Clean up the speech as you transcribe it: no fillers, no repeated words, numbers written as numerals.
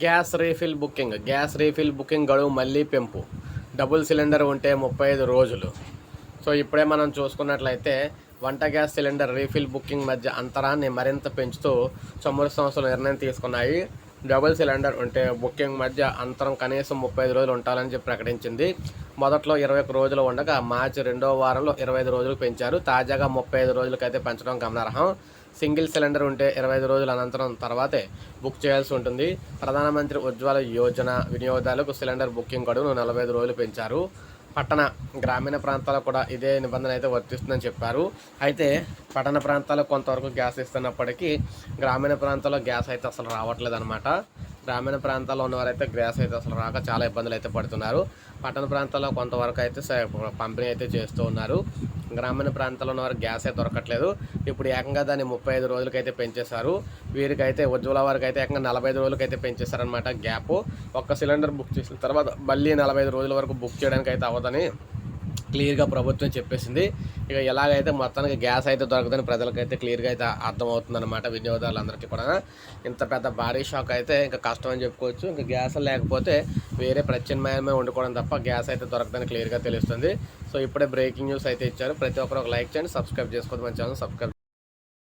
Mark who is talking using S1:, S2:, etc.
S1: Gas refill booking గడువు మళ్ళీ పెంపు. డబుల్ సిలిండర్ ఉంటే 35 రోజులు. సో ఇప్పుడే మనం చూసుకున్నట్లయితే వంట గ్యాస్ సిలిండర్ రీఫిల్ బుకింగ్ మధ్య అంతరాన్ని మరింత పెంచుతూ చమురు సంస్థలు నిర్ణయం తీసుకున్నాయి. డబుల్ సిలిండర్ ఉంటే బుకింగ్ మధ్య అంతరం కనీసం 35 రోజులు ఉండాలని చెప్పి ప్రకటించింది. మొదట్లో 21 రోజులు ఉండగా మార్చి 2వ వారంలో 25 రోజులకు పెంచారు. తాజాగా 35 రోజులకైతే పెంచడం గమనార్హం. సింగిల్ సిలిండర్ ఉంటే 25 రోజుల అనంతరం తర్వాతే బుక్ చేయాల్సి ఉంటుంది. ప్రధానమంత్రి ఉజ్వల యోజన వినియోగదారులకు సిలిండర్ బుకింగ్ గడువును 45 రోజులు పెంచారు. పట్టణ గ్రామీణ ప్రాంతాల్లో కూడా ఇదే నిబంధన అయితే వర్తిస్తుందని చెప్పారు. అయితే పట్టణ ప్రాంతాల్లో కొంతవరకు గ్యాస్ ఇస్తున్నప్పటికీ గ్రామీణ ప్రాంతాల్లో గ్యాస్ అయితే అసలు రావట్లేదు అనమాట. గ్రామీణ ప్రాంతాల్లో ఉన్నవారైతే గ్యాస్ అయితే అసలు రాక చాలా ఇబ్బందులు అయితే పడుతున్నారు. పట్టణ ప్రాంతాల్లో కొంతవరకు అయితే పంపిణీ అయితే చేస్తూ ఉన్నారు. గ్రామీణ ప్రాంతాల్లో ఉన్నవారు గ్యాస్ అయితే దొరకట్లేదు. ఇప్పుడు ఏకంగా దాన్ని 35 రోజులకైతే పెంచేశారు. వీరికైతే ఉజ్వల వారికి అయితే ఏకంగా 45 రోజులకైతే పెంచేశారనమాట గ్యాప్. ఒక్క సిలిండర్ బుక్ చేసిన తర్వాత మళ్ళీ 45 రోజుల వరకు బుక్ చేయడానికి అయితే అవ్వదని క్లియర్గా ప్రభుత్వం చెప్పేసింది. ఇక ఎలాగైతే మొత్తానికి గ్యాస్ అయితే దొరకదని ప్రజలకైతే క్లియర్గా అయితే అర్థమవుతుందన్నమాట, వినియోగదారులందరికీ కూడా. ఇంత పెద్ద భారీ షాక్ అయితే ఇంకా కష్టం అని చెప్పుకోవచ్చు. ఇంకా గ్యాస్ లేకపోతే వేరే ప్రత్యామ్నాయమే వండుకోవడం తప్ప గ్యాస్ అయితే దొరకదని క్లియర్గా తెలుస్తుంది. సో ఇప్పుడే బ్రేకింగ్ న్యూస్ అయితే ఇచ్చారు. ప్రతి ఒక్కరు ఒక లైక్ చేయండి, సబ్స్క్రైబ్ చేసుకోవద్దు, మన ఛానల్ సబ్స్క్రైబ్